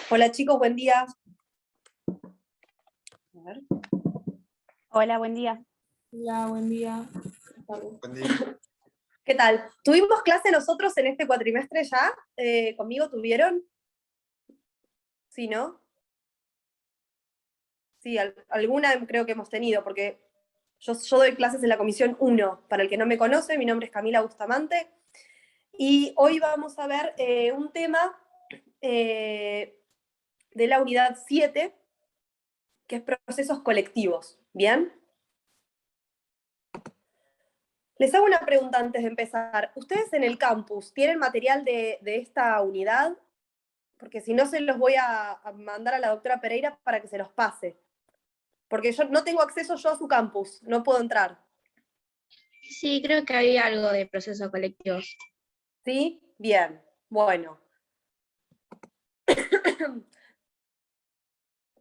Hola chicos, buen día. A ver. Hola, buen día. Hola, buen día. Buen día. ¿Qué tal? ¿Tuvimos clase nosotros en este cuatrimestre ya? ¿Conmigo tuvieron? ¿Sí, no? Sí, alguna creo que hemos tenido, porque yo doy clases en la comisión 1. Para el que no me conoce, mi nombre es Camila Bustamante. Y hoy vamos a ver un tema de la unidad 7, que es procesos colectivos. ¿Bien? Les hago una pregunta antes de empezar. ¿Ustedes en el campus tienen material de esta unidad? Porque si no, se los voy a mandar a la doctora Pereira para que se los pase. Porque yo no tengo acceso yo a su campus, no puedo entrar. Sí, creo que hay algo de procesos colectivos. ¿Sí? Bien, bueno.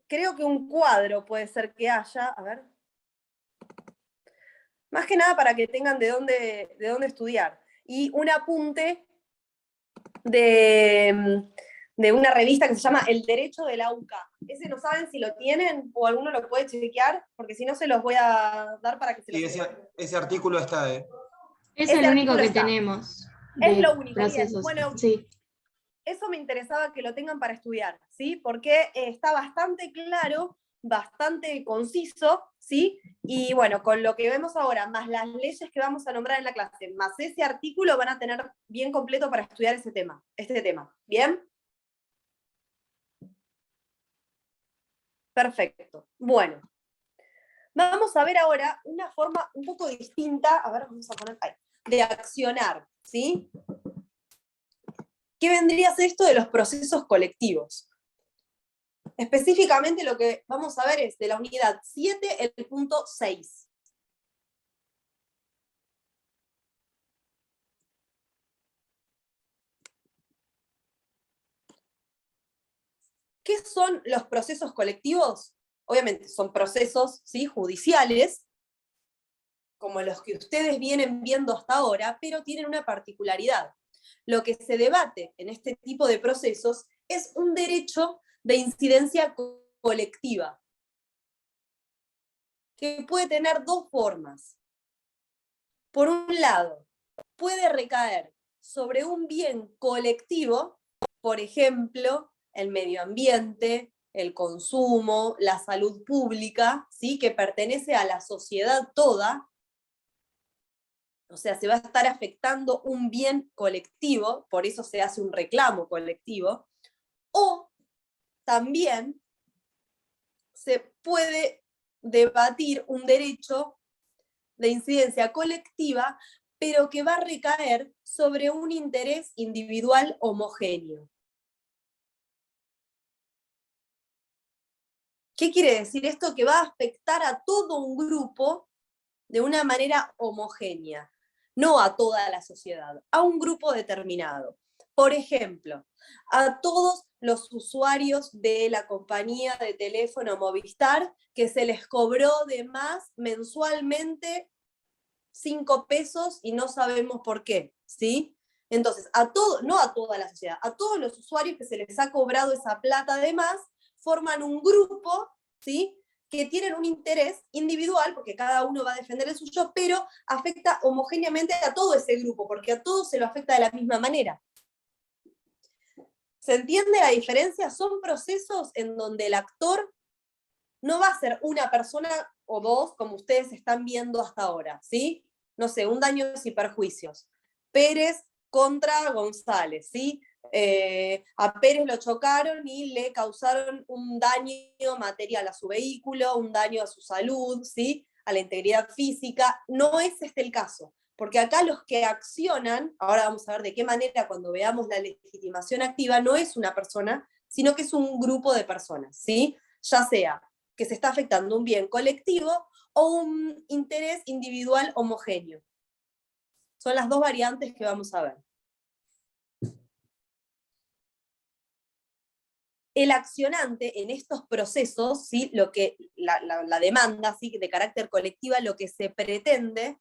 Creo que un cuadro puede ser que haya, a ver. Más que nada para que tengan de dónde estudiar. Y un apunte de una revista que se llama El Derecho de la UCA. Ese no saben si lo tienen o alguno lo puede chequear, porque si no se los voy a dar para que se Sí, los... ese artículo está, Es Ese el único artículo que está. tenemos. Es De lo único, bien. procesos. Bueno, Sí. eso me interesaba que lo tengan para estudiar, ¿sí? Porque está bastante claro, bastante conciso, ¿sí? Y bueno, con lo que vemos ahora, más las leyes que vamos a nombrar en la clase, más ese artículo, van a tener bien completo para estudiar este tema. ¿Bien? Perfecto. Bueno, vamos a ver ahora una forma un poco distinta, a ver, vamos a poner ahí, de accionar, ¿sí? ¿Qué vendría a ser esto de los procesos colectivos? Específicamente lo que vamos a ver es de la unidad 7, el punto 6. ¿Qué son los procesos colectivos? Obviamente son procesos, ¿sí?, judiciales, como los que ustedes vienen viendo hasta ahora, pero tienen una particularidad. Lo que se debate en este tipo de procesos es un derecho de incidencia colectiva, que puede tener dos formas. Por un lado, puede recaer sobre un bien colectivo, por ejemplo, el medio ambiente, el consumo, la salud pública, ¿sí?, que pertenece a la sociedad toda. O sea, se va a estar afectando un bien colectivo, por eso se hace un reclamo colectivo. O también se puede debatir un derecho de incidencia colectiva, pero que va a recaer sobre un interés individual homogéneo. ¿Qué quiere decir esto? Que va a afectar a todo un grupo de una manera homogénea, no a toda la sociedad, a un grupo determinado. Por ejemplo, a todos los usuarios de la compañía de teléfono Movistar, que se les cobró de más mensualmente 5 pesos y no sabemos por qué, ¿sí? Entonces, no a toda la sociedad, a todos los usuarios que se les ha cobrado esa plata de más, forman un grupo, ¿sí?, que tienen un interés individual, porque cada uno va a defender el suyo, pero afecta homogéneamente a todo ese grupo, porque a todos se lo afecta de la misma manera. ¿Se entiende la diferencia? Son procesos en donde el actor no va a ser una persona o dos, como ustedes están viendo hasta ahora, ¿sí? No sé, un daños y perjuicios. Pérez contra González, ¿sí? A Pérez lo chocaron y le causaron un daño material a su vehículo, un daño a su salud, ¿sí?, a la integridad física. No es este el caso, porque acá los que accionan, ahora vamos a ver de qué manera cuando veamos la legitimación activa, no es una persona, sino que es un grupo de personas, ¿sí? Ya sea que se está afectando un bien colectivo o un interés individual homogéneo. Son las dos variantes que vamos a ver. El accionante en estos procesos, ¿sí?, lo que, la demanda, ¿sí?, de carácter colectiva, lo que se pretende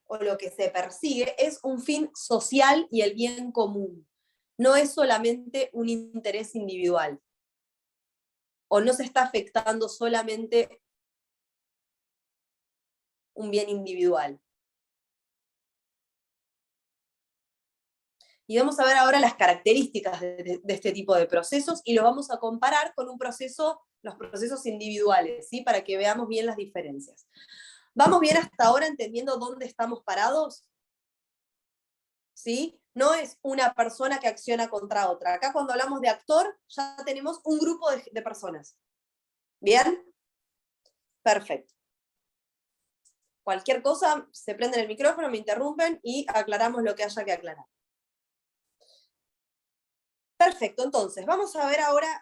o lo que se persigue es un fin social y el bien común. no es solamente un interés individual, o no se está afectando solamente un bien individual. Y vamos a ver ahora las características de este tipo de procesos y lo vamos a comparar con los procesos individuales, ¿sí? Para que veamos bien las diferencias. ¿Vamos bien hasta ahora entendiendo dónde estamos parados? ¿Sí? No es una persona que acciona contra otra. Acá cuando hablamos de actor, ya tenemos un grupo de personas. ¿Bien? Perfecto. Cualquier cosa, se prenden el micrófono, me interrumpen y aclaramos lo que haya que aclarar. Perfecto, entonces vamos a ver ahora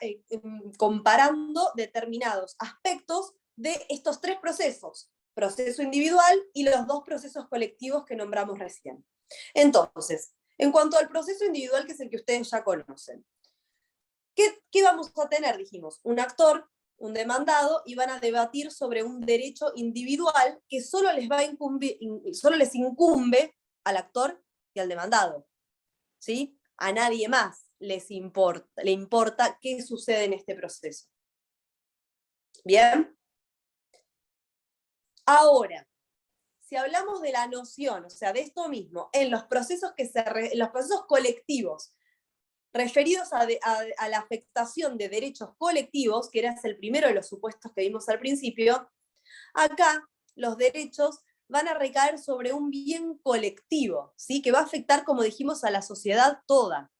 comparando determinados aspectos de estos tres procesos, proceso individual y los dos procesos colectivos que nombramos recién. Entonces, en cuanto al proceso individual, que es el que ustedes ya conocen, ¿qué vamos a tener? Dijimos, un actor, un demandado, y van a debatir sobre un derecho individual que solo les incumbe al actor y al demandado, ¿sí? A nadie más le importa qué sucede en este proceso. ¿Bien? Ahora, si hablamos de la noción, o sea, de esto mismo, en los procesos colectivos, referidos a la afectación de derechos colectivos, que era el primero de los supuestos que vimos al principio, acá los derechos van a recaer sobre un bien colectivo, ¿sí? Que va a afectar, como dijimos, a la sociedad toda.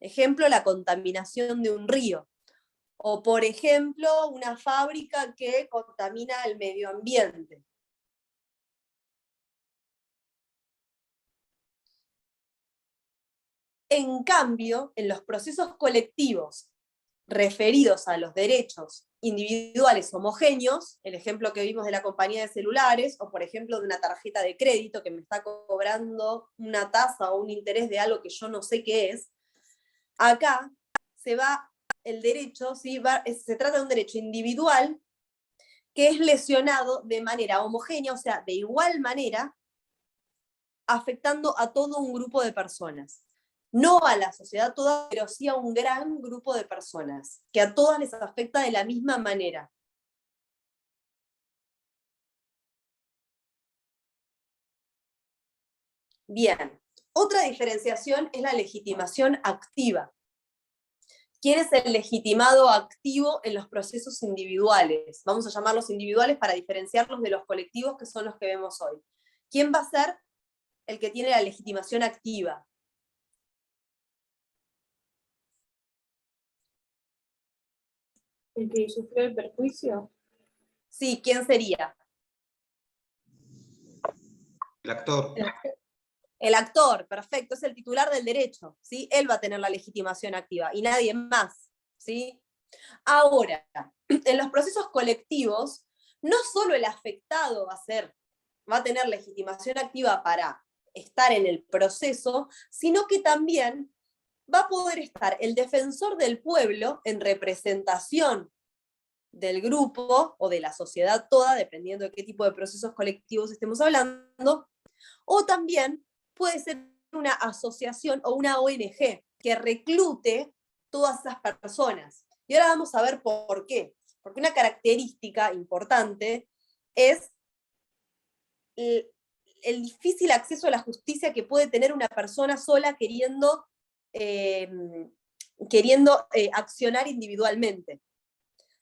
Ejemplo, la contaminación de un río. O, por ejemplo, una fábrica que contamina el medio ambiente. En cambio, en los procesos colectivos referidos a los derechos individuales homogéneos, el ejemplo que vimos de la compañía de celulares, o por ejemplo de una tarjeta de crédito que me está cobrando una tasa o un interés de algo que yo no sé qué es, acá el derecho, ¿sí? Se trata de un derecho individual que es lesionado de manera homogénea, o sea, de igual manera, afectando a todo un grupo de personas. No a la sociedad toda, pero sí a un gran grupo de personas, que a todas les afecta de la misma manera. Bien, otra diferenciación es la legitimación activa. ¿Quién es el legitimado activo en los procesos individuales? Vamos a llamarlos individuales para diferenciarlos de los colectivos, que son los que vemos hoy. ¿Quién va a ser el que tiene la legitimación activa? ¿El que sufrió el perjuicio? Sí, ¿quién sería? El actor. El actor, perfecto, es el titular del derecho, ¿sí? Él va a tener la legitimación activa y nadie más, ¿sí? Ahora, en los procesos colectivos, no solo el afectado va a tener legitimación activa para estar en el proceso, sino que también va a poder estar el defensor del pueblo en representación del grupo o de la sociedad toda, dependiendo de qué tipo de procesos colectivos estemos hablando, o también puede ser una asociación o una ONG que reclute todas esas personas. Y ahora vamos a ver por qué. Porque una característica importante es el difícil acceso a la justicia que puede tener una persona sola queriendo accionar individualmente.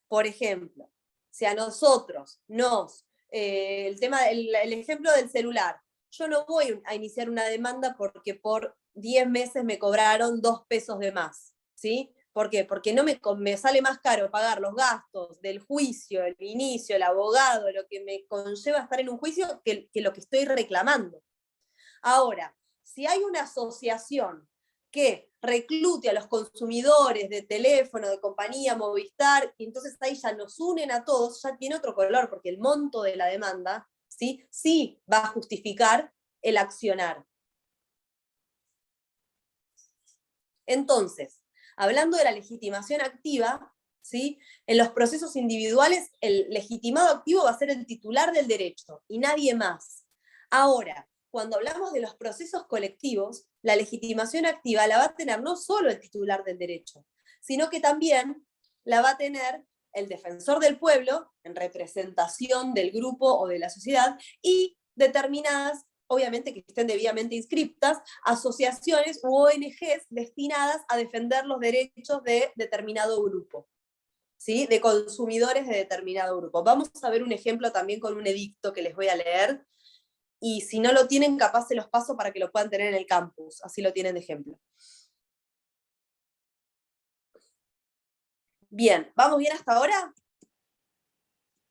Por ejemplo, si a nosotros el ejemplo del celular, yo no voy a iniciar una demanda porque por 10 meses me cobraron 2 pesos de más, ¿sí? ¿Por qué? Porque me sale más caro pagar los gastos del juicio, el inicio, el abogado, lo que me conlleva estar en un juicio que lo que estoy reclamando. Ahora, si hay una asociación que reclute a los consumidores de teléfono, de compañía, Movistar, y entonces ahí ya nos unen a todos, ya tiene otro color, porque el monto de la demanda, sí va a justificar el accionar. Entonces, hablando de la legitimación activa, ¿sí? En los procesos individuales, el legitimado activo va a ser el titular del derecho, y nadie más. Ahora, cuando hablamos de los procesos colectivos, la legitimación activa la va a tener no solo el titular del derecho, sino que también la va a tener el defensor del pueblo, en representación del grupo o de la sociedad, y determinadas, obviamente que estén debidamente inscriptas, asociaciones u ONGs destinadas a defender los derechos de determinado grupo, ¿sí? De consumidores de determinado grupo. Vamos a ver un ejemplo también con un edicto que les voy a leer, y si no lo tienen, capaz se los paso para que lo puedan tener en el campus, así lo tienen de ejemplo. Bien, ¿vamos bien hasta ahora?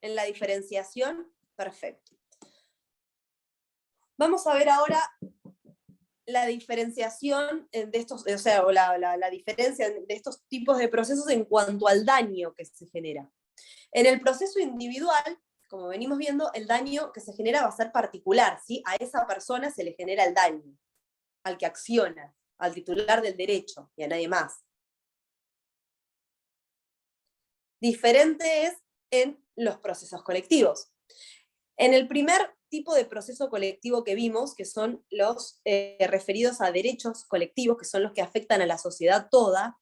En la diferenciación, perfecto. Vamos a ver ahora la diferenciación de estos, o sea, o la diferencia de estos tipos de procesos en cuanto al daño que se genera. En el proceso individual, como venimos viendo, el daño que se genera va a ser particular, ¿sí? A esa persona se le genera el daño, al que acciona, al titular del derecho y a nadie más. Diferente es en los procesos colectivos. En el primer tipo de proceso colectivo que vimos, que son los referidos a derechos colectivos, que son los que afectan a la sociedad toda,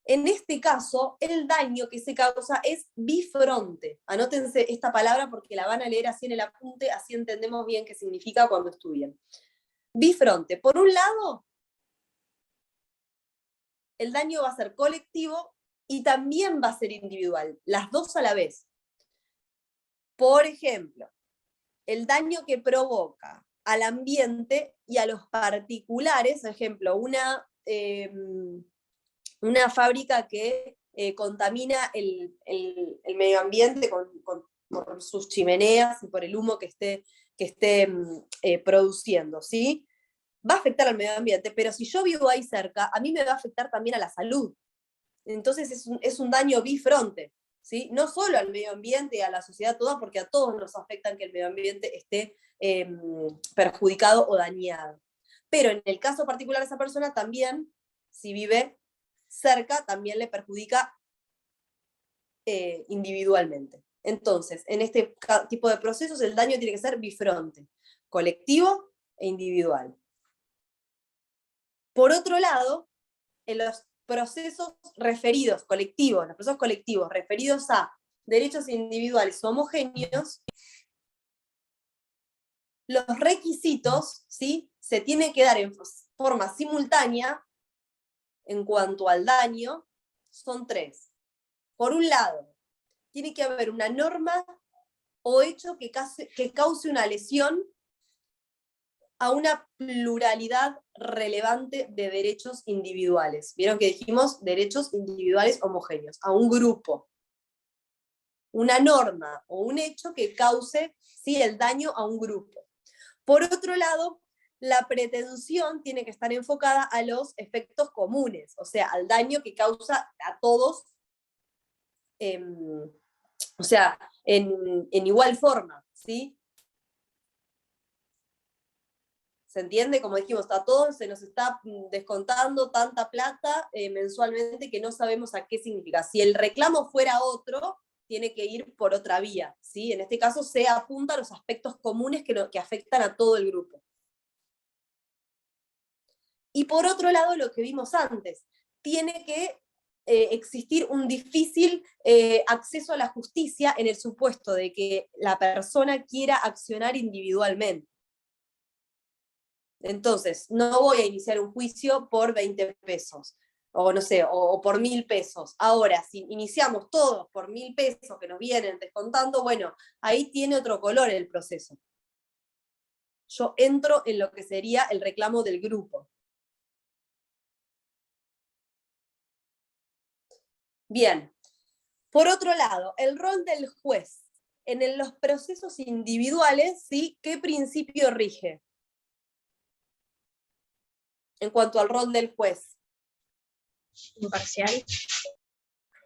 en este caso, el daño que se causa es bifronte. Anótense esta palabra porque la van a leer así en el apunte, así entendemos bien qué significa cuando estudien. Bifronte. Por un lado, el daño va a ser colectivo y también va a ser individual, las dos a la vez. Por ejemplo, el daño que provoca al ambiente y a los particulares, por ejemplo, una fábrica que contamina el medio ambiente por sus chimeneas y por el humo que esté produciendo, ¿sí? Va a afectar al medio ambiente, pero si yo vivo ahí cerca, a mí me va a afectar también a la salud. Entonces es un daño bifronte, ¿sí? No solo al medio ambiente y a la sociedad toda, porque a todos nos afectan que el medio ambiente esté perjudicado o dañado. Pero en el caso particular de esa persona también, si vive cerca, también le perjudica individualmente. Entonces, en este tipo de procesos el daño tiene que ser bifronte, colectivo e individual. Por otro lado, en los procesos referidos, colectivos, los procesos colectivos referidos a derechos individuales homogéneos, los requisitos, ¿sí?, se tienen que dar en forma simultánea en cuanto al daño, son tres. Por un lado, tiene que haber una norma o hecho que cause una lesión a una pluralidad relevante de derechos individuales. Vieron que dijimos derechos individuales homogéneos, a un grupo. Una norma o un hecho que cause, ¿sí?, el daño a un grupo. Por otro lado, la pretensión tiene que estar enfocada a los efectos comunes, o sea, al daño que causa a todos, o sea, en igual forma, ¿sí? ¿Se entiende? Como dijimos, a todos se nos está descontando tanta plata mensualmente que no sabemos a qué significa. Si el reclamo fuera otro, tiene que ir por otra vía, ¿sí? En este caso se apunta a los aspectos comunes que afectan a todo el grupo. Y por otro lado, lo que vimos antes, tiene que existir un difícil acceso a la justicia en el supuesto de que la persona quiera accionar individualmente. Entonces, no voy a iniciar un juicio por 20 pesos, o no sé, o por 1000 pesos. Ahora, si iniciamos todos por 1000 pesos que nos vienen descontando, bueno, ahí tiene otro color el proceso. Yo entro en lo que sería el reclamo del grupo. Bien, por otro lado, el rol del juez. En los procesos individuales, ¿sí?, ¿qué principio rige? En cuanto al rol del juez. Imparcial.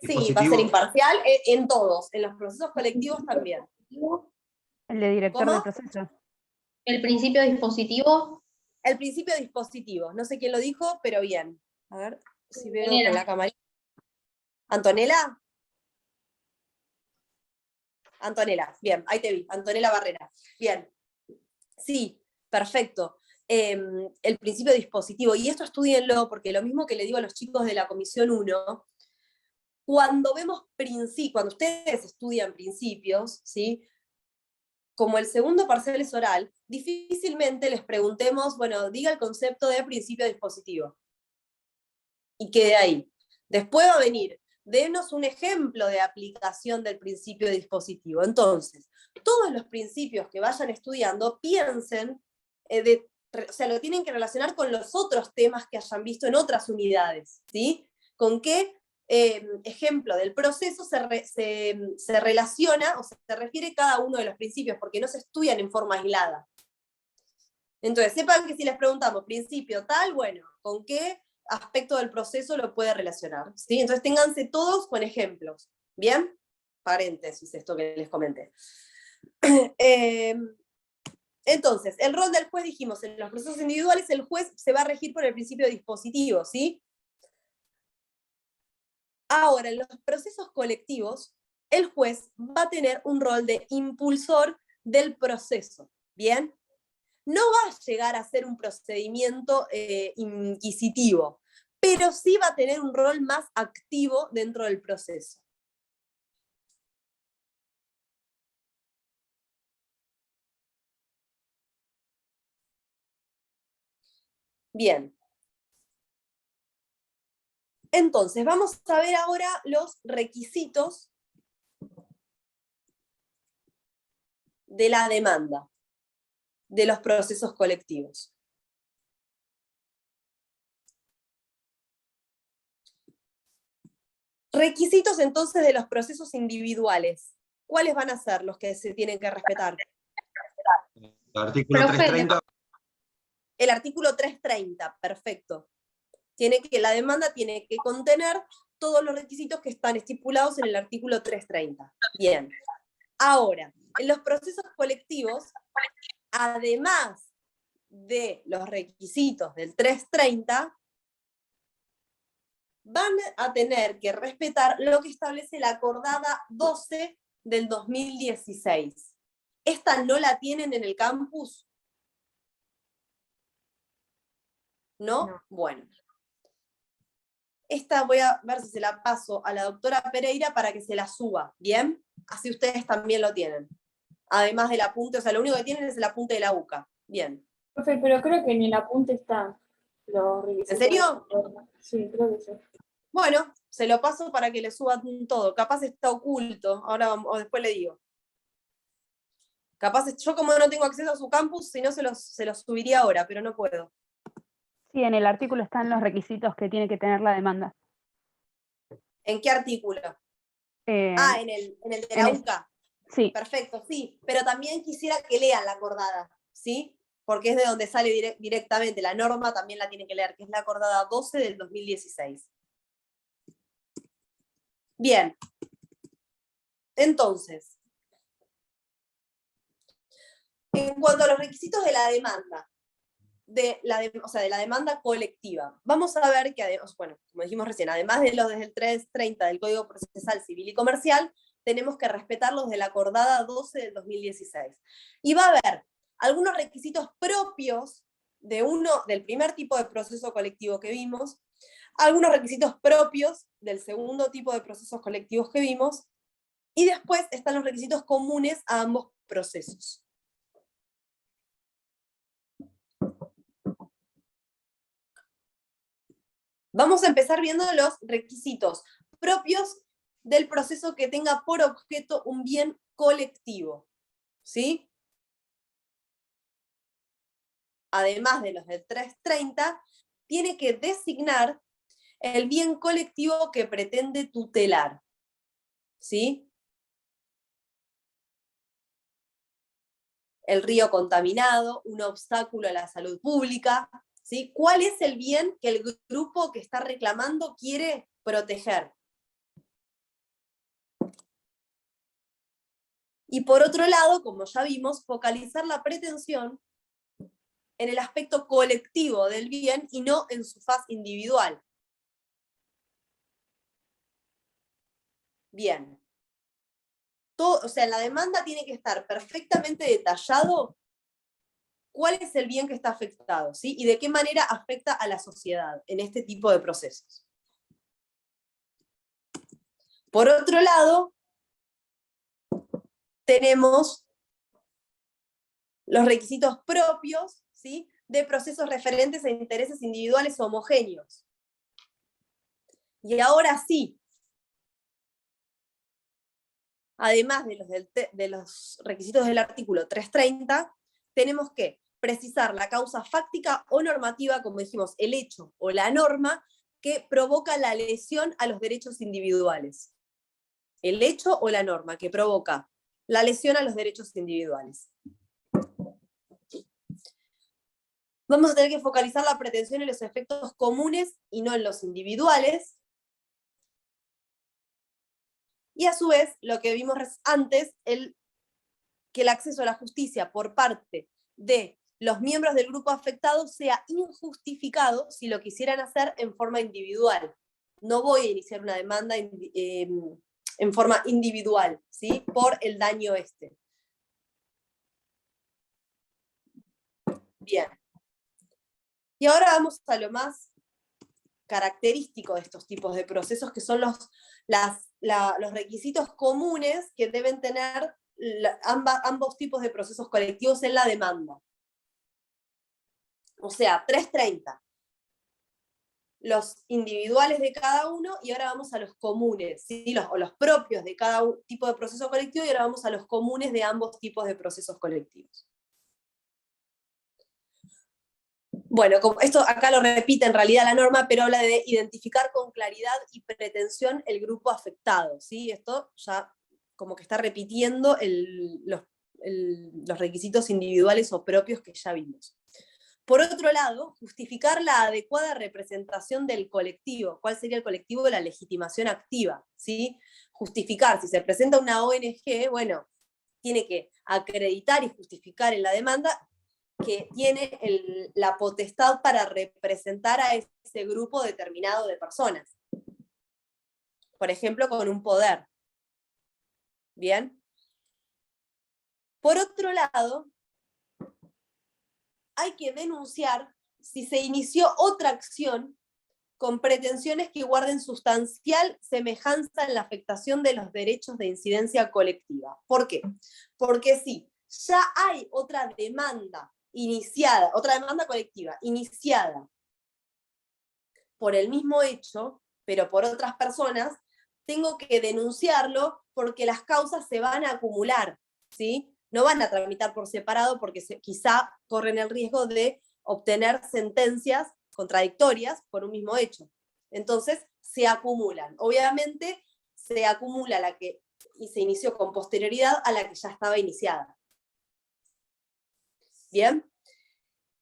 Sí, va a ser imparcial en todos, en los procesos colectivos también. El de director ¿Cómo? del proceso. El principio dispositivo. El principio dispositivo. No sé quién lo dijo, pero bien. A ver si veo Antonella. con la camarita. ¿Antonella? Antonella, bien, ahí te vi. Antonella Barrera. Bien. Sí, perfecto. el principio dispositivo. Y esto estudienlo, porque lo mismo que le digo a los chicos de la Comisión 1, cuando vemos principios, cuando ustedes estudian principios, ¿sí? Como el segundo parcial es oral, difícilmente les preguntemos, bueno, diga el concepto de principio dispositivo. Y quede ahí. Después va a venir, denos un ejemplo de aplicación del principio dispositivo. Entonces, todos los principios que vayan estudiando, piensen, o sea, lo tienen que relacionar con los otros temas que hayan visto en otras unidades, ¿sí? Con qué ejemplo del proceso se relaciona o se refiere cada uno de los principios, porque no se estudian en forma aislada. Entonces, sepan que si les preguntamos principio tal, bueno, ¿con qué aspecto del proceso lo puede relacionar? ¿Sí? Entonces, ténganse todos con ejemplos. ¿Bien? Paréntesis, esto que les comenté. Entonces, el rol del juez, dijimos, en los procesos individuales, el juez se va a regir por el principio dispositivo, ¿sí? Ahora, en los procesos colectivos, el juez va a tener un rol de impulsor del proceso, ¿bien? No va a llegar a ser un procedimiento inquisitivo, pero sí va a tener un rol más activo dentro del proceso. Bien. Entonces, vamos a ver ahora los requisitos de la demanda de los procesos colectivos. Requisitos entonces de los procesos individuales. ¿Cuáles van a ser los que se tienen que respetar? El artículo 330. El artículo 330, perfecto. La demanda tiene que contener todos los requisitos que están estipulados en el artículo 330. Bien. Ahora, en los procesos colectivos, además de los requisitos del 330, van a tener que respetar lo que establece la acordada 12 del 2016. ¿Esta no la tienen en el campus? ¿No? No. Bueno. Esta voy a ver si se la paso a la doctora Pereira para que se la suba, ¿bien? Así ustedes también lo tienen. Además del apunte, o sea, lo único que tienen es el apunte de la UCA. Bien. Profe, pero creo que en el apunte está los requisitos. ¿En serio? Sí, creo que sí. Bueno, se lo paso para que le suban todo. Capaz está oculto, ahora o después le digo. Capaz, yo como no tengo acceso a su campus, si no se los subiría ahora, pero no puedo. Sí, en el artículo están los requisitos que tiene que tener la demanda. ¿En qué artículo? En el de la UCA. Sí. Perfecto, sí. Pero también quisiera que lean la acordada, ¿sí? Porque es de donde sale directamente. La norma también la tienen que leer, que es la acordada 12 del 2016. Bien. Entonces, en cuanto a los requisitos de la demanda, de la demanda colectiva, vamos a ver que, bueno, como dijimos recién, además de los desde el 330 del Código Procesal Civil y Comercial, tenemos que respetar los de la acordada 12 del 2016. Y va a haber algunos requisitos propios del primer tipo de proceso colectivo que vimos, algunos requisitos propios del segundo tipo de procesos colectivos que vimos, y después están los requisitos comunes a ambos procesos. Vamos a empezar viendo los requisitos propios del proceso que tenga por objeto un bien colectivo, ¿sí? Además de los del 330, tiene que designar el bien colectivo que pretende tutelar, ¿sí? El río contaminado, un obstáculo a la salud pública, ¿sí? ¿Cuál es el bien que el grupo que está reclamando quiere proteger? Y por otro lado, como ya vimos, focalizar la pretensión en el aspecto colectivo del bien y no en su faz individual. Bien. O sea, en la demanda tiene que estar perfectamente detallado cuál es el bien que está afectado, ¿sí? Y de qué manera afecta a la sociedad en este tipo de procesos. Por otro lado, tenemos los requisitos propios, ¿sí?, de procesos referentes a intereses individuales homogéneos. Y ahora sí, además de los requisitos del artículo 330, tenemos que precisar la causa fáctica o normativa, como dijimos, el hecho o la norma que provoca la lesión a los derechos individuales. El hecho o la norma que provoca la lesión a los derechos individuales. Vamos a tener que focalizar la pretensión en los efectos comunes y no en los individuales. Y a su vez, lo que vimos antes, que el acceso a la justicia por parte de los miembros del grupo afectado sea injustificado si lo quisieran hacer en forma individual. No voy a iniciar una demanda en forma individual, ¿sí?, por el daño este. Bien. Y ahora vamos a lo más característico de estos tipos de procesos, que son los requisitos comunes que deben tener ambos tipos de procesos colectivos en la demanda. O sea, 330. Los individuales de cada uno, y ahora vamos a los comunes, ¿sí?, o los propios de cada tipo de proceso colectivo, y ahora vamos a los comunes de ambos tipos de procesos colectivos. Bueno, como esto acá lo repite en realidad la norma, pero habla de identificar con claridad y pretensión el grupo afectado, ¿sí? Esto ya como que está repitiendo los requisitos individuales o propios que ya vimos. Por otro lado, justificar la adecuada representación del colectivo. ¿Cuál sería el colectivo? La legitimación activa, ¿sí? Justificar, si se presenta una ONG, bueno, tiene que acreditar y justificar en la demanda que tiene la potestad para representar a ese grupo determinado de personas. Por ejemplo, con un poder. ¿Bien? Por otro lado, hay que denunciar si se inició otra acción con pretensiones que guarden sustancial semejanza en la afectación de los derechos de incidencia colectiva. ¿Por qué? Porque si ya hay otra demanda iniciada, otra demanda colectiva iniciada por el mismo hecho, pero por otras personas, tengo que denunciarlo porque las causas se van a acumular, ¿sí? No van a tramitar por separado porque quizá corren el riesgo de obtener sentencias contradictorias por un mismo hecho. Entonces, se acumulan. Obviamente, se acumula la que se inició con posterioridad a la que ya estaba iniciada. ¿Bien?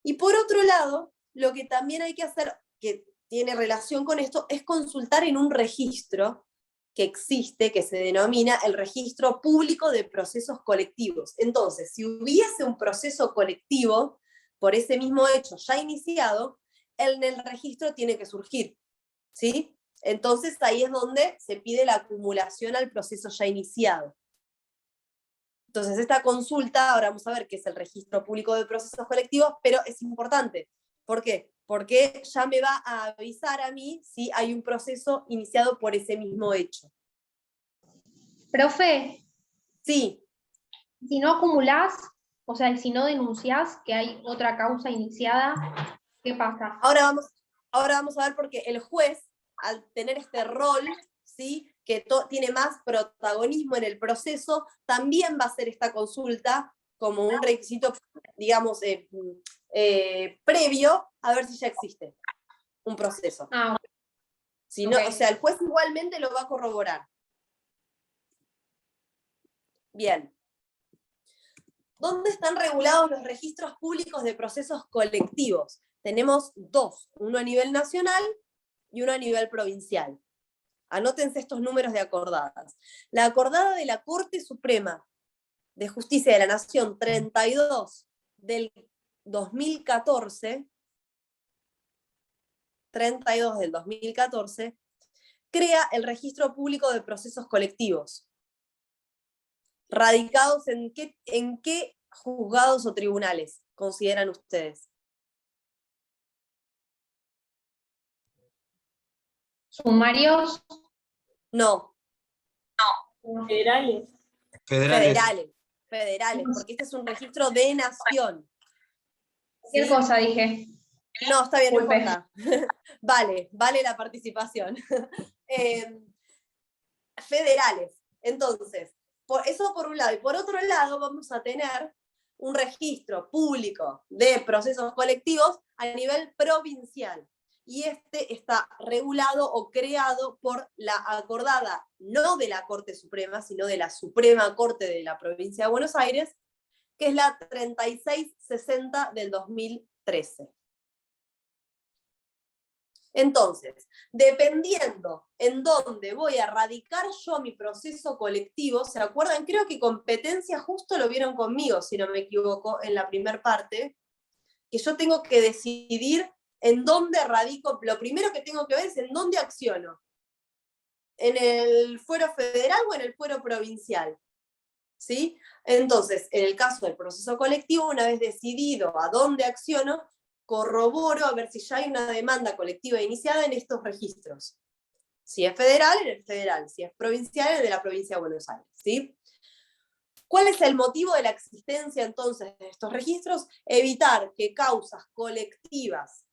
Y por otro lado, lo que también hay que hacer, que tiene relación con esto, es consultar en un registro que existe, que se denomina el Registro Público de Procesos Colectivos. Entonces, si hubiese un proceso colectivo por ese mismo hecho ya iniciado, en el registro tiene que surgir, ¿sí? Entonces ahí es donde se pide la acumulación al proceso ya iniciado. Entonces esta consulta, ahora vamos a ver qué es el Registro Público de Procesos Colectivos, pero es importante. ¿Por qué? Porque ya me va a avisar a mí si hay un proceso iniciado por ese mismo hecho. Profe, Sí. si no acumulás, o sea, si no denunciás que hay otra causa iniciada, ¿qué pasa? Ahora vamos a ver porque el juez, al tener este rol, ¿sí?, que tiene más protagonismo en el proceso, también va a hacer esta consulta como un requisito, digamos, previo, a ver si ya existe un proceso. Ah, Si no, ok. o sea, el juez igualmente lo va a corroborar. Bien. ¿Dónde están regulados los registros públicos de procesos colectivos? Tenemos dos, uno a nivel nacional y uno a nivel provincial. Anótense estos números de acordadas. La acordada de la Corte Suprema de Justicia de la Nación 32 del 2014, 32 del 2014, crea el Registro Público de Procesos Colectivos. ¿Radicados en qué juzgados o tribunales? consideran ustedes? Sumarios. No, Federales. Federales. porque este es un registro de nación. Cualquier ¿Sí? cosa dije. No, está bien, no Disculpe. importa. Vale la participación. Federales. Entonces, eso por un lado. Y por otro lado vamos a tener un registro público de procesos colectivos a nivel provincial. Y este está regulado o creado por la acordada, no de la Corte Suprema, sino de la Suprema Corte de la Provincia de Buenos Aires, que es la 3660 del 2013. Entonces, dependiendo en dónde voy a radicar yo mi proceso colectivo, ¿se acuerdan? Creo que competencia justo lo vieron conmigo, si no me equivoco, en la primera parte, que yo tengo que decidir en dónde radico. Lo primero que tengo que ver es en dónde acciono. ¿En el fuero federal o en el fuero provincial? ¿Sí? Entonces, en el caso del proceso colectivo, una vez decidido a dónde acciono, corroboro a ver si ya hay una demanda colectiva iniciada en estos registros. Si es federal, en el federal. Si es provincial, en el de la provincia de Buenos Aires. ¿Sí? ¿Cuál es el motivo de la existencia entonces de estos registros? Evitar que causas colectivas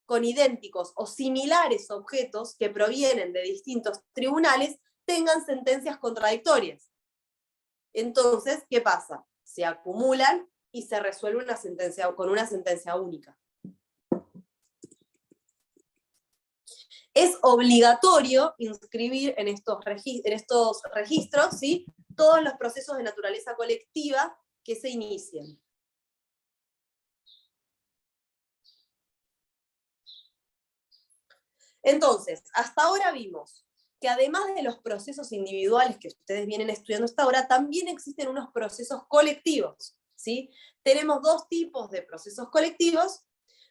con idénticos o similares objetos que provienen de distintos tribunales tengan sentencias contradictorias. Entonces, ¿qué pasa? Se acumulan y se resuelve una sentencia, con una sentencia única. Es obligatorio inscribir en estos registros, ¿sí?, todos los procesos de naturaleza colectiva que se inicien. Entonces, hasta ahora vimos que además de los procesos individuales que ustedes vienen estudiando hasta ahora, también existen unos procesos colectivos, ¿sí? Tenemos dos tipos de procesos colectivos.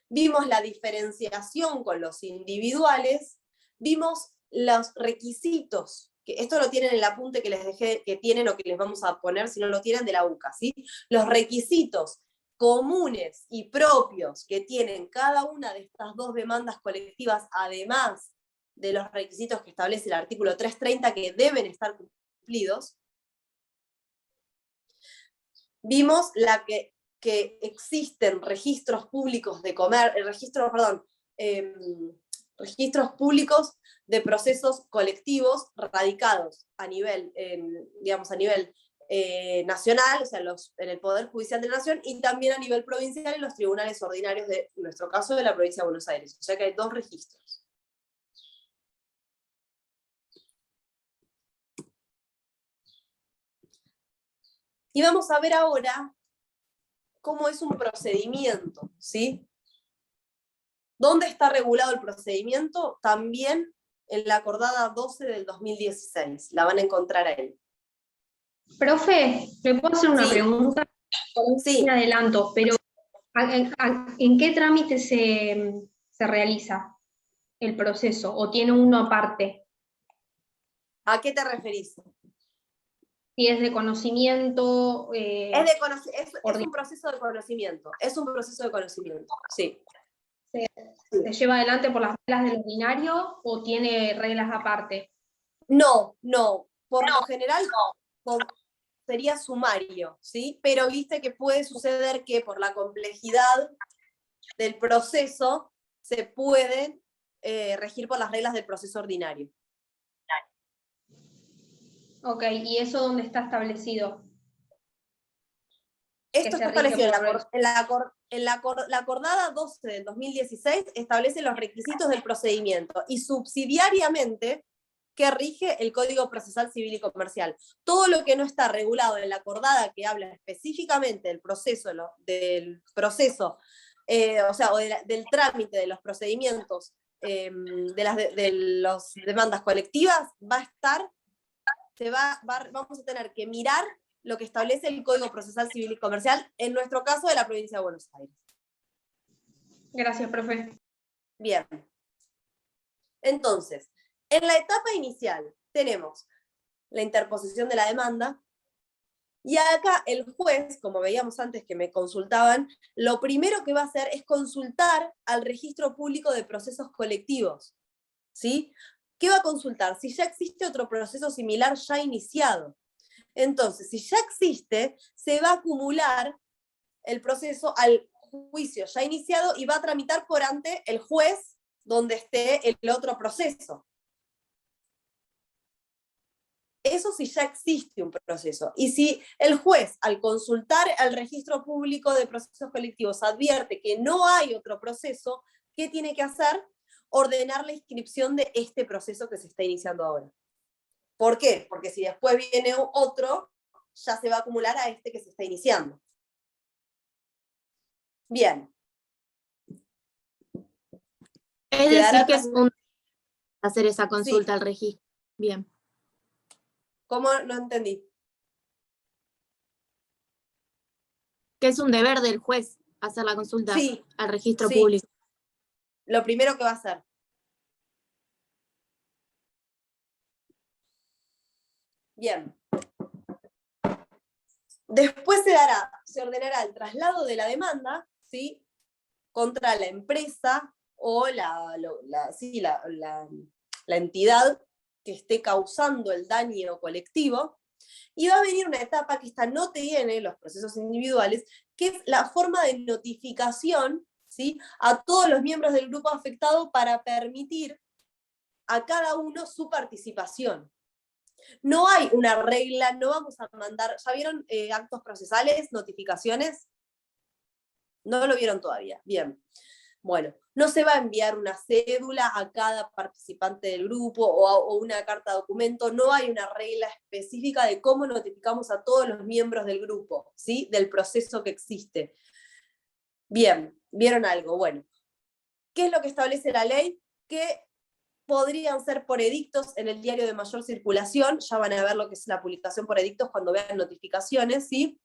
Vimos la diferenciación con los individuales, vimos los requisitos, que esto lo tienen en el apunte que les dejé, que tienen o que les vamos a poner, si no lo tienen, de la UCA, ¿sí? Los requisitos comunes y propios que tienen cada una de estas dos demandas colectivas, además de los requisitos que establece el artículo 330 que deben estar cumplidos. Vimos que existen registros públicos de registros públicos de procesos colectivos radicados a nivel, digamos, a nivel nacional, o sea, en el Poder Judicial de la Nación, y también a nivel provincial en los tribunales ordinarios de, en nuestro caso, de la provincia de Buenos Aires. O sea que hay dos registros. Y vamos a ver ahora cómo es un procedimiento, ¿sí? ¿Dónde está regulado el procedimiento? También en la acordada 12 del 2016. La van a encontrar ahí. Profe, ¿le puedo hacer una Sí. pregunta? Sí. Me adelanto, pero ¿en qué trámite se realiza el proceso? ¿O tiene uno aparte? ¿A qué te referís? Si es de conocimiento. Es un proceso de conocimiento. Es un proceso de conocimiento, sí. ¿Se lleva adelante por las reglas del ordinario o tiene reglas aparte? No. Por lo general sería sumario, ¿sí? Pero viste que puede suceder que por la complejidad del proceso se puede regir por las reglas del proceso ordinario. Ok, ¿y eso dónde está establecido? Esto se está rige establecido por la acordada 12 del 2016 establece los requisitos del procedimiento y subsidiariamente que rige el Código Procesal Civil y Comercial. Todo lo que no está regulado en la acordada que habla específicamente del proceso, o sea, del trámite de los procedimientos de las demandas colectivas, vamos a tener que mirar lo que establece el Código Procesal Civil y Comercial, en nuestro caso de la provincia de Buenos Aires. Gracias, profe. Bien. Entonces, en la etapa inicial tenemos la interposición de la demanda, Y acá el juez, como veíamos antes que me consultaban, lo primero que va a hacer es consultar al registro público de procesos colectivos, ¿sí? ¿Qué va a consultar? Si ya existe otro proceso similar ya iniciado. Entonces, si ya existe, se va a acumular el proceso al juicio ya iniciado y va a tramitar por ante el juez donde esté el otro proceso. Eso si ya existe un proceso. Y si el juez, al consultar al registro público de procesos colectivos, advierte que no hay otro proceso, ¿qué tiene que hacer? Ordenar la inscripción de este proceso que se está iniciando ahora. ¿Por qué? Porque si después viene otro, ya se va a acumular a este que se está iniciando. Bien. Es decir, que es un hacer esa consulta al registro. Bien. ¿Cómo? No entendí. Que es un deber del juez hacer la consulta al registro público. Lo primero que va a hacer. Bien. Después se ordenará el traslado de la demanda, ¿sí? Contra la empresa o la entidad que esté causando el daño colectivo, y va a venir una etapa que esta no tiene los procesos individuales, que es la forma de notificación, ¿sí? A todos los miembros del grupo afectado para permitir a cada uno su participación. No hay una regla, no vamos a mandar, ¿ya vieron actos procesales, notificaciones? No lo vieron todavía, bien. Bueno, no se va a enviar una cédula a cada participante del grupo o una carta de documento, no hay una regla específica de cómo notificamos a todos los miembros del grupo, ¿sí? Del proceso que existe. Bien, ¿vieron algo? Bueno, ¿qué es lo que establece la ley? Que podrían ser por edictos en el diario de mayor circulación, ya van a ver lo que es la publicación por edictos cuando vean notificaciones, ¿sí?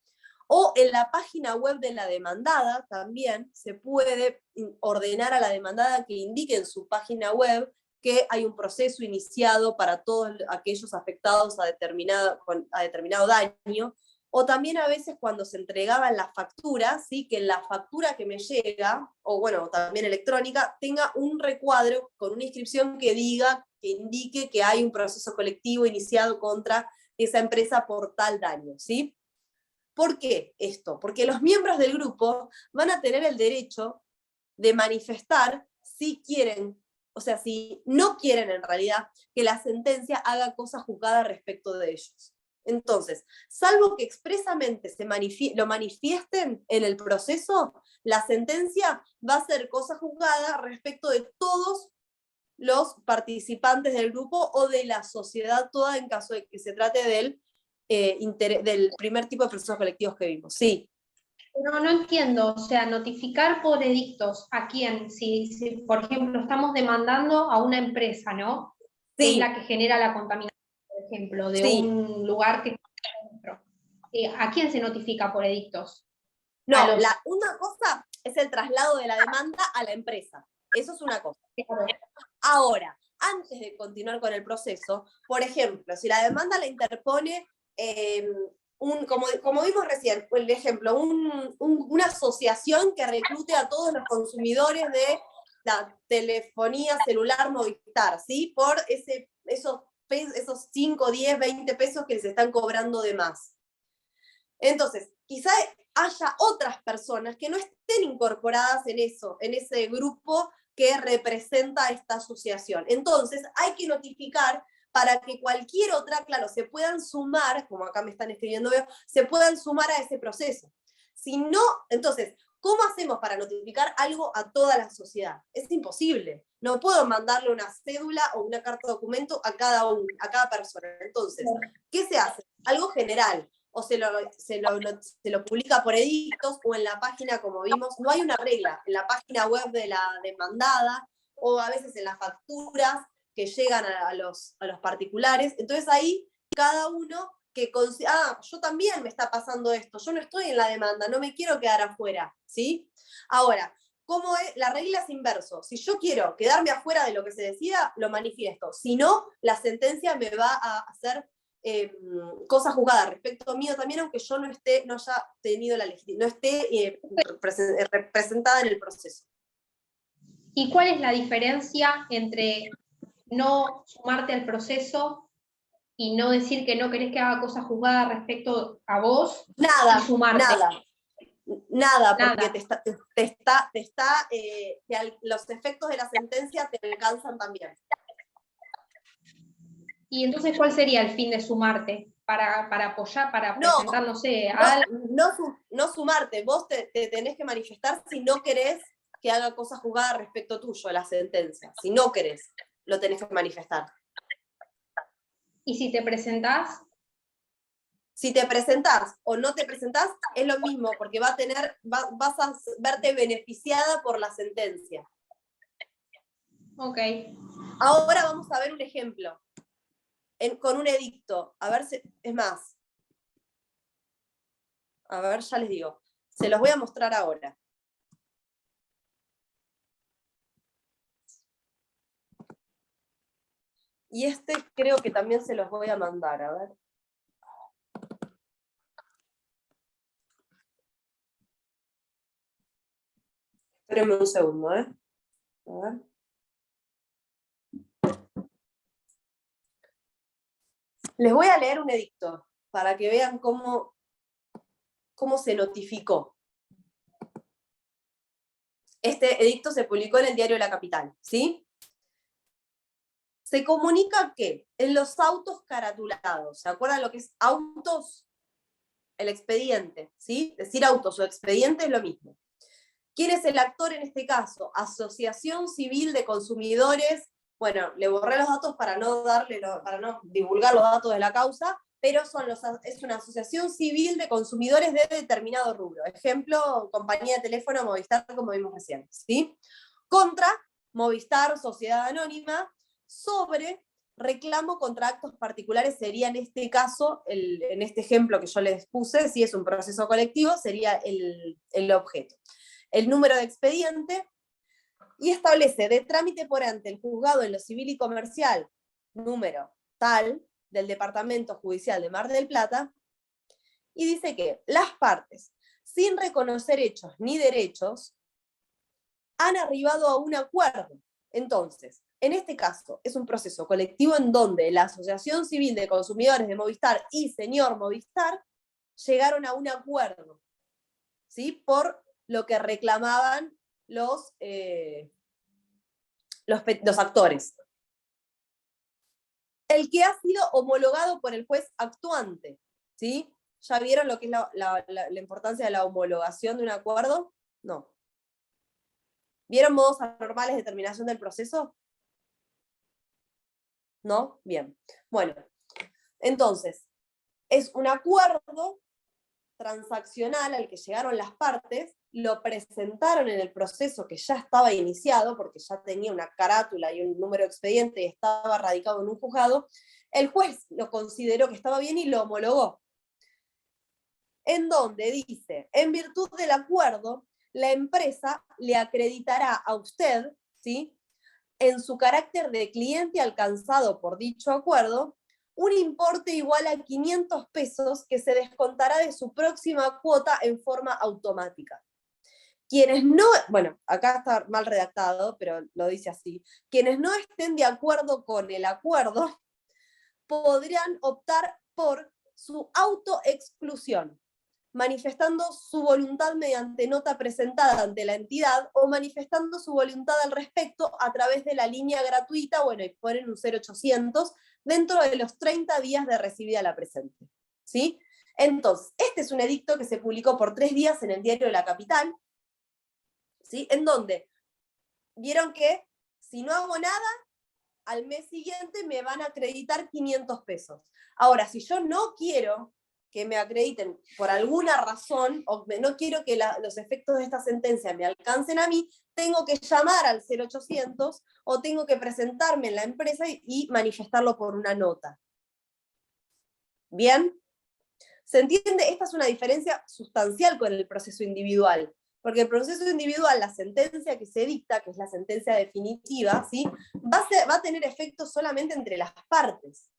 O en la página web de la demandada también se puede ordenar a la demandada que indique en su página web que hay un proceso iniciado para todos aquellos afectados a determinado daño, o también a veces cuando se entregaban las facturas, ¿sí? Que en la factura que me llega, o bueno, también electrónica, tenga un recuadro con una inscripción que indique que hay un proceso colectivo iniciado contra esa empresa por tal daño, ¿sí? ¿Por qué esto? Porque los miembros del grupo van a tener el derecho de manifestar si quieren, o sea, si no quieren en realidad que la sentencia haga cosa juzgada respecto de ellos. Entonces, salvo que expresamente lo manifiesten en el proceso, la sentencia va a ser cosa juzgada respecto de todos los participantes del grupo o de la sociedad toda en caso de que se trate del primer tipo de procesos colectivos que vimos. Sí. Pero no entiendo, o sea, notificar por edictos a quién, si por ejemplo estamos demandando a una empresa, ¿no? Que es la que genera la contaminación, por ejemplo, de un lugar que está dentro. ¿A quién se notifica por edictos? No, una cosa es el traslado de la demanda a la empresa. Eso es una cosa. Claro. Ahora, antes de continuar con el proceso, por ejemplo, si la demanda la interpone como vimos recién, el ejemplo, una asociación que reclute a todos los consumidores de la telefonía celular Movistar, ¿sí? Por esos 5, 10, 20 pesos que les están cobrando de más. Entonces, quizá haya otras personas que no estén incorporadas en ese grupo que representa a esta asociación. Entonces, hay que notificar para que cualquier otra, claro, se puedan sumar, como acá me están escribiendo, se puedan sumar a ese proceso. Si no, entonces, ¿cómo hacemos para notificar algo a toda la sociedad? Es imposible. No puedo mandarle una cédula o una carta de documento a cada persona. Entonces, ¿qué se hace? Algo general. O se lo publica por edictos o en la página, como vimos, no hay una regla. En la página web de la demandada o a veces en las facturas que llegan a los particulares. Entonces ahí cada uno que yo también me está pasando esto, yo no estoy en la demanda, no me quiero quedar afuera, ¿sí? Ahora, ¿cómo es? La regla es inverso. Si yo quiero quedarme afuera de lo que se decida, lo manifiesto. Si no, la sentencia me va a hacer cosa juzgada respecto mío también, aunque yo no haya tenido la legitimidad, no esté representada en el proceso. ¿Y cuál es la diferencia entre no sumarte al proceso y no decir que no querés que haga cosa juzgada respecto a vos? Nada, y sumarte? Nada, porque los efectos de la sentencia te alcanzan también. Y entonces, ¿cuál sería el fin de sumarte? Para apoyar, para presentar, no sé, no sumarte, vos te tenés que manifestar si no querés que haga cosas juzgadas respecto tuyo a la sentencia. Si no querés, lo tenés que manifestar. ¿Y si te presentás? Si te presentás o no te presentás, es lo mismo, porque vas a verte beneficiada por la sentencia. Ok. Ahora vamos a ver un ejemplo. Con un edicto. A ver si, es más. A ver, ya les digo. Se los voy a mostrar ahora. Y creo que también se los voy a mandar, a ver. Espérenme un segundo, ¿eh? A ver. Les voy a leer un edicto para que vean cómo se notificó. Este edicto se publicó en el diario La Capital, ¿sí? Se comunica que en los autos caratulados, ¿se acuerdan lo que es autos? El expediente, ¿sí? Decir autos o expediente es lo mismo. ¿Quién es el actor en este caso? Asociación Civil de Consumidores. Bueno, le borré los datos para no divulgar los datos de la causa, pero es una asociación civil de consumidores de determinado rubro. Ejemplo, compañía de teléfono Movistar, como vimos recién, ¿sí? Contra Movistar, Sociedad Anónima, sobre reclamo contra actos particulares sería en este caso, en este ejemplo que yo les puse, si es un proceso colectivo, sería el objeto. El número de expediente, y establece de trámite por ante el juzgado en lo civil y comercial, número tal, del Departamento Judicial de Mar del Plata, y dice que las partes, sin reconocer hechos ni derechos, han arribado a un acuerdo. Entonces, en este caso, es un proceso colectivo en donde la Asociación Civil de Consumidores de Movistar y señor Movistar llegaron a un acuerdo, ¿sí? Por lo que reclamaban los actores. El que ha sido homologado por el juez actuante, ¿sí? ¿Ya vieron lo que es la importancia de la homologación de un acuerdo? No. ¿Vieron modos anormales de terminación del proceso? ¿No? Bien. Bueno, entonces, es un acuerdo transaccional al que llegaron las partes, lo presentaron en el proceso que ya estaba iniciado, porque ya tenía una carátula y un número de expediente y estaba radicado en un juzgado, el juez lo consideró que estaba bien y lo homologó. En donde dice, en virtud del acuerdo, la empresa le acreditará a usted, ¿sí?, en su carácter de cliente alcanzado por dicho acuerdo, un importe igual a 500 pesos que se descontará de su próxima cuota en forma automática. Quienes no, bueno, acá está mal redactado, pero lo dice así, quienes no estén de acuerdo con el acuerdo podrían optar por su autoexclusión, manifestando su voluntad mediante nota presentada ante la entidad o manifestando su voluntad al respecto a través de la línea gratuita, bueno, y ponen un 0800, dentro de los 30 días de recibida la presente, ¿sí? Entonces, este es un edicto que se publicó por 3 días en el diario de La Capital, ¿sí? En donde vieron que si no hago nada, al mes siguiente me van a acreditar 500 pesos. Ahora, si yo no quiero que me acrediten por alguna razón, o no quiero que los efectos de esta sentencia me alcancen a mí, tengo que llamar al 0800 o tengo que presentarme en la empresa y manifestarlo por una nota. ¿Bien? ¿Se entiende? Esta es una diferencia sustancial con el proceso individual, porque el proceso individual, la sentencia que se dicta, que es la sentencia definitiva, ¿sí?, va a tener efectos solamente entre las partes.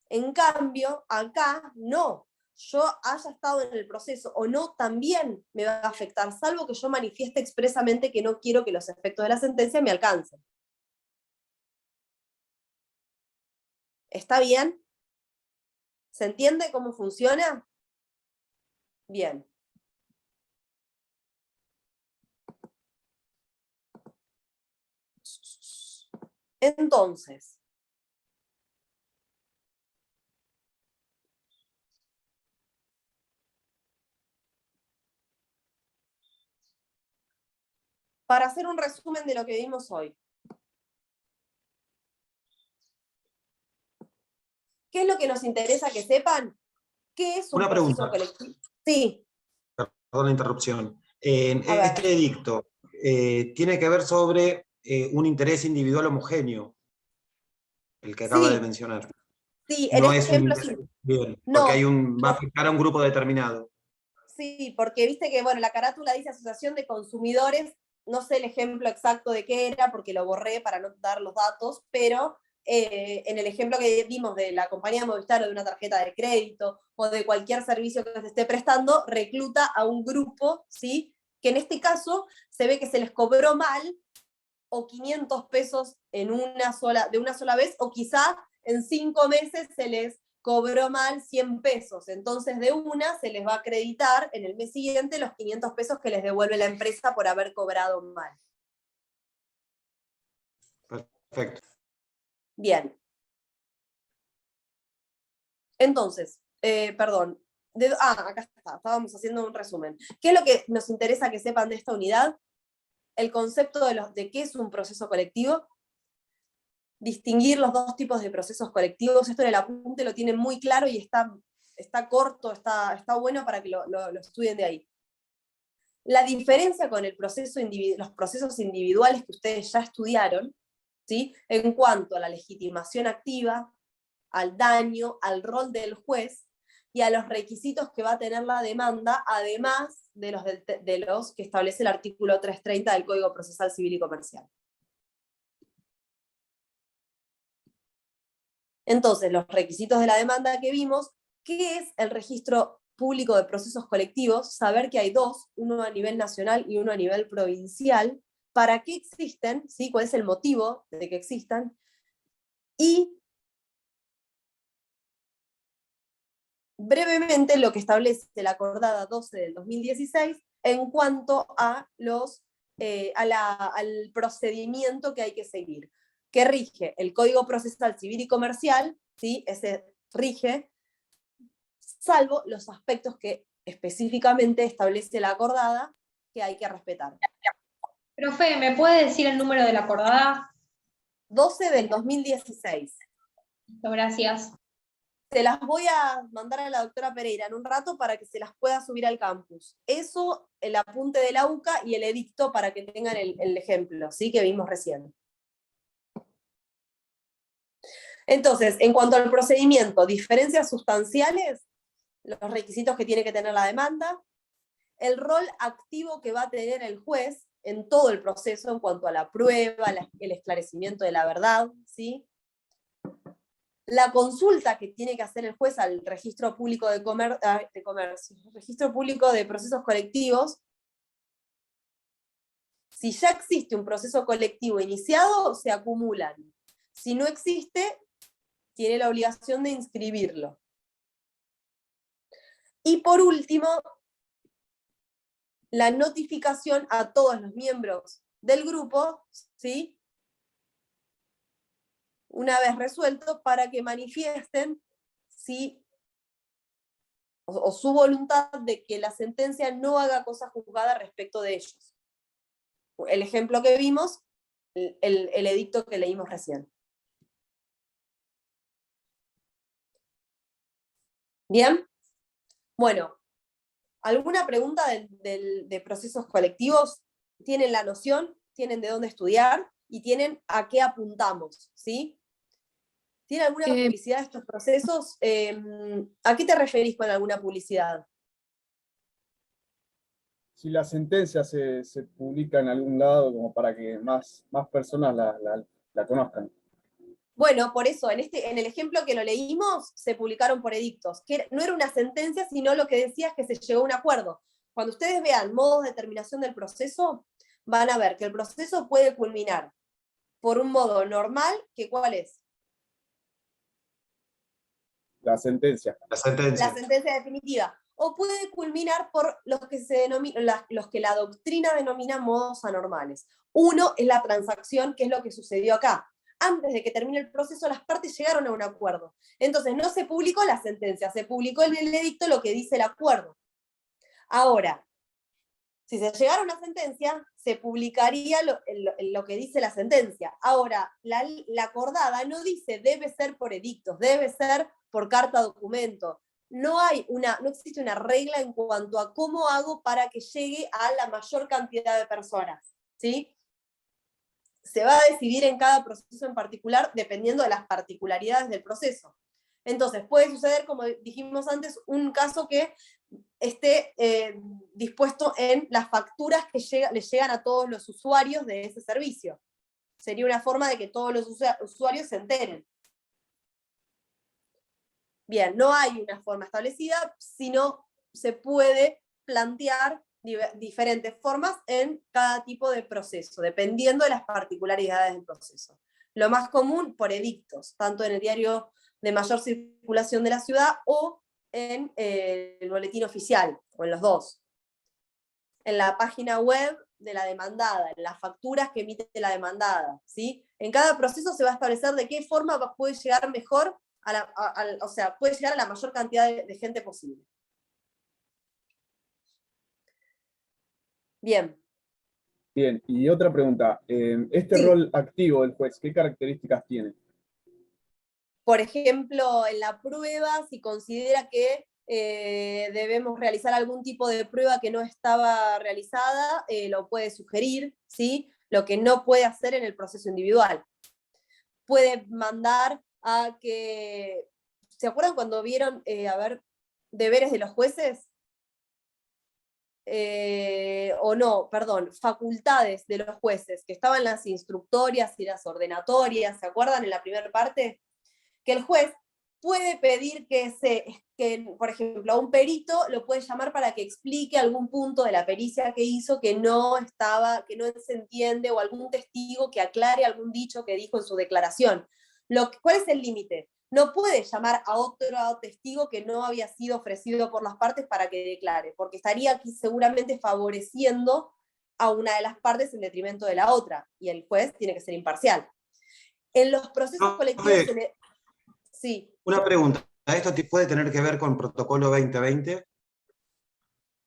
En cambio, acá no. Yo haya estado en el proceso o no, también me va a afectar, salvo que yo manifieste expresamente que no quiero que los efectos de la sentencia me alcancen. ¿Está bien? ¿Se entiende cómo funciona? Bien. Entonces, para hacer un resumen de lo que vimos hoy. ¿Qué es lo que nos interesa que sepan? ¿Qué es un Una proceso pregunta. colectivo? Sí. Perdón la interrupción. En A ver. este edicto tiene que ver sobre un interés individual homogéneo, el que acaba de Sí, mencionar. sí, el No es un ejemplo sí. interés bien, No, porque va a no. afectar a un grupo determinado. Sí, porque viste que, bueno, la carátula dice Asociación de Consumidores, no sé el ejemplo exacto de qué era, porque lo borré para no dar los datos, pero en el ejemplo que vimos de la compañía Movistar o de una tarjeta de crédito o de cualquier servicio que se esté prestando, recluta a un grupo, ¿sí? Que en este caso se ve que se les cobró mal o 500 pesos de una sola vez, o quizá en 5 meses se les cobró mal 100 pesos. Entonces de una se les va a acreditar en el mes siguiente los 500 pesos que les devuelve la empresa por haber cobrado mal. Perfecto. Bien. Entonces, perdón. Acá está, estábamos haciendo un resumen. ¿Qué es lo que nos interesa que sepan de esta unidad? El concepto de qué es un proceso colectivo, distinguir los dos tipos de procesos colectivos. Esto en el apunte lo tienen muy claro y está corto, está bueno para que lo estudien de ahí. La diferencia con los procesos individuales que ustedes ya estudiaron, ¿sí? En cuanto a la legitimación activa, al daño, al rol del juez y a los requisitos que va a tener la demanda, además de los que establece el artículo 330 del Código Procesal Civil y Comercial. Entonces, los requisitos de la demanda que vimos, ¿qué es el registro público de procesos colectivos? Saber que hay dos, uno a nivel nacional y uno a nivel provincial. ¿Para qué existen? ¿Sí? ¿Cuál es el motivo de que existan? Y brevemente lo que establece la acordada 12 del 2016 en cuanto a al procedimiento que hay que seguir, que rige el Código Procesal Civil y Comercial, ¿sí? Ese rige, salvo los aspectos que específicamente establece la acordada que hay que respetar. Profe, ¿me puede decir el número de la acordada? 12 del 2016. Gracias. Se las voy a mandar a la doctora Pereira en un rato para que se las pueda subir al campus. Eso, el apunte de la UCA y el edicto para que tengan el ejemplo, ¿sí? Que vimos recién. Entonces, en cuanto al procedimiento, diferencias sustanciales, los requisitos que tiene que tener la demanda, el rol activo que va a tener el juez en todo el proceso en cuanto a la prueba, el esclarecimiento de la verdad, ¿sí? La consulta que tiene que hacer el juez al registro público de comercio, registro público de procesos colectivos, si ya existe un proceso colectivo iniciado, se acumulan. Si no existe, tiene la obligación de inscribirlo. Y por último, la notificación a todos los miembros del grupo, ¿sí? Una vez resuelto, para que manifiesten si, o su voluntad de que la sentencia no haga cosa juzgada respecto de ellos. El ejemplo que vimos, el edicto que leímos recién. ¿Bien? Bueno, ¿alguna pregunta de procesos colectivos? ¿Tienen la noción? ¿Tienen de dónde estudiar? ¿Y tienen a qué apuntamos? ¿Sí? ¿Tiene alguna publicidad de estos procesos? ¿A qué te referís con alguna publicidad? Si la sentencia se publica en algún lado como para que más personas la conozcan. Bueno, por eso, en el ejemplo que lo leímos, se publicaron por edictos, que no era una sentencia, sino lo que decía es que se llegó a un acuerdo. Cuando ustedes vean modos de terminación del proceso, van a ver que el proceso puede culminar por un modo normal, que ¿cuál es? La sentencia. La sentencia. La sentencia definitiva. O puede culminar por los que la doctrina denomina modos anormales. Uno es la transacción, que es lo que sucedió acá. Antes de que termine el proceso, las partes llegaron a un acuerdo. Entonces, no se publicó la sentencia, se publicó en el edicto lo que dice el acuerdo. Ahora, si se llegara a una sentencia, se publicaría lo que dice la sentencia. Ahora, la acordada no dice debe ser por edictos, debe ser por carta documento. No existe una regla en cuanto a cómo hago para que llegue a la mayor cantidad de personas, ¿sí? Se va a decidir en cada proceso en particular dependiendo de las particularidades del proceso. Entonces, puede suceder, como dijimos antes, un caso que esté dispuesto en las facturas que le llegan a todos los usuarios de ese servicio. Sería una forma de que todos los usuarios se enteren. Bien, no hay una forma establecida, sino se puede plantear diferentes formas en cada tipo de proceso, dependiendo de las particularidades del proceso. Lo más común, por edictos, tanto en el diario de mayor circulación de la ciudad o en el boletín oficial, o en los dos. En la página web de la demandada, en las facturas que emite la demandada, ¿sí? En cada proceso se va a establecer de qué forma puede llegar mejor, o sea, puede llegar a la mayor cantidad de gente posible. Bien. Bien, y otra pregunta. Este rol activo del juez, ¿qué características tiene? Por ejemplo, en la prueba, si considera que debemos realizar algún tipo de prueba que no estaba realizada, lo puede sugerir, ¿sí? Lo que no puede hacer en el proceso individual. Puede mandar a que... ¿Se acuerdan cuando vieron, deberes de los jueces? Facultades de los jueces, que estaban las instructorias y las ordenatorias, ¿se acuerdan en la primera parte? Que el juez puede pedir que, por ejemplo, a un perito lo puede llamar para que explique algún punto de la pericia que hizo que no se entiende, o algún testigo que aclare algún dicho que dijo en su declaración. ¿Cuál es el límite? No puede llamar a otro testigo que no había sido ofrecido por las partes para que declare, porque estaría aquí seguramente favoreciendo a una de las partes en detrimento de la otra, y el juez tiene que ser imparcial. En los procesos colectivos... Sí. Una pregunta, ¿esto puede tener que ver con protocolo 2020?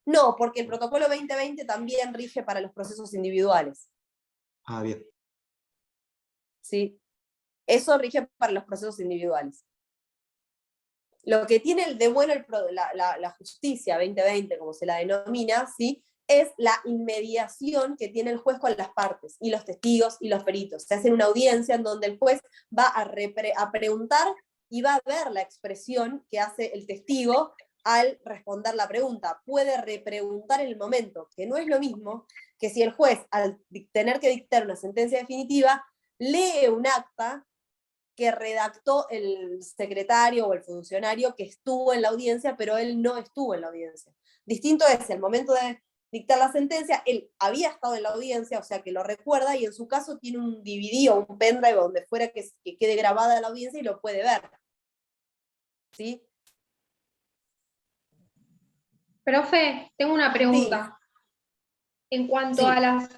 No, porque el protocolo 2020 también rige para los procesos individuales. Ah, bien. Sí. Eso rige para los procesos individuales. Lo que tiene de bueno la justicia 2020, como se la denomina, ¿sí? Es la inmediación que tiene el juez con las partes, y los testigos y los peritos. Se hace una audiencia en donde el juez va a preguntar y va a ver la expresión que hace el testigo al responder la pregunta. Puede repreguntar en el momento, que no es lo mismo que si el juez, al tener que dictar una sentencia definitiva, lee un acta que redactó el secretario o el funcionario que estuvo en la audiencia, pero él no estuvo en la audiencia. Distinto es el momento de dictar la sentencia, él había estado en la audiencia, o sea que lo recuerda, y en su caso tiene un DVD o un pendrive donde fuera que quede grabada la audiencia y lo puede ver. ¿Sí? Profe, tengo una pregunta. Sí. En cuanto a las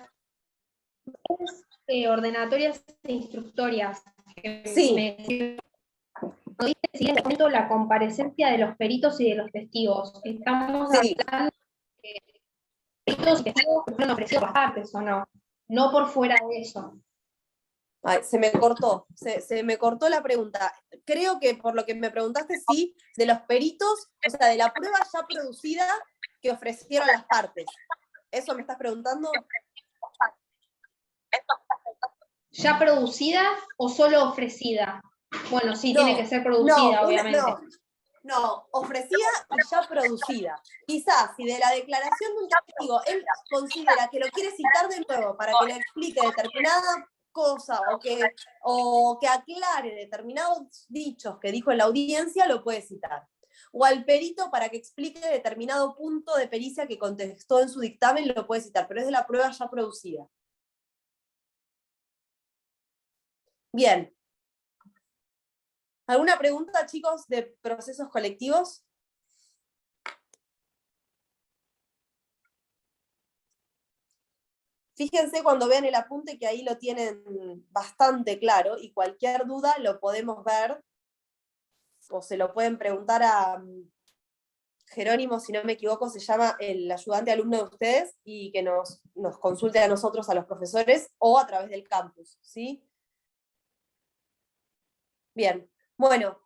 ordenatorias e instructorias, cuando dice en momento la comparecencia de los peritos y de los testigos, estamos hablando de peritos y testigos que fueron ofrecidos por las partes, ¿o no? No por fuera de eso. Ay, se me cortó la pregunta. Creo que por lo que me preguntaste, sí, de los peritos, o sea, de la prueba ya producida que ofrecieron las partes. ¿Eso me estás preguntando? ¿Ya producida o solo ofrecida? Bueno, sí, tiene que ser producida, obviamente. No, ofrecida y ya producida. Quizás, si de la declaración de un testigo él considera que lo quiere citar de nuevo para que le explique determinada cosa o que aclare determinados dichos que dijo en la audiencia, lo puede citar. O al perito para que explique determinado punto de pericia que contestó en su dictamen, lo puede citar, pero es de la prueba ya producida. Bien. ¿Alguna pregunta, chicos, de procesos colectivos? Fíjense cuando vean el apunte que ahí lo tienen bastante claro y cualquier duda lo podemos ver o se lo pueden preguntar a Jerónimo, si no me equivoco, se llama el ayudante alumno de ustedes y que nos consulte a nosotros, a los profesores, o a través del campus, ¿sí? Bien, bueno,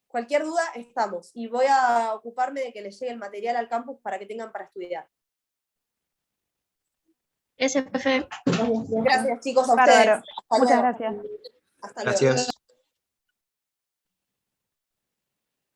cualquier duda estamos y voy a ocuparme de que les llegue el material al campus para que tengan para estudiar. Ese profe. Gracias, chicos, a Bárbaro. ustedes. Hasta Muchas luego. gracias. Hasta luego. Gracias.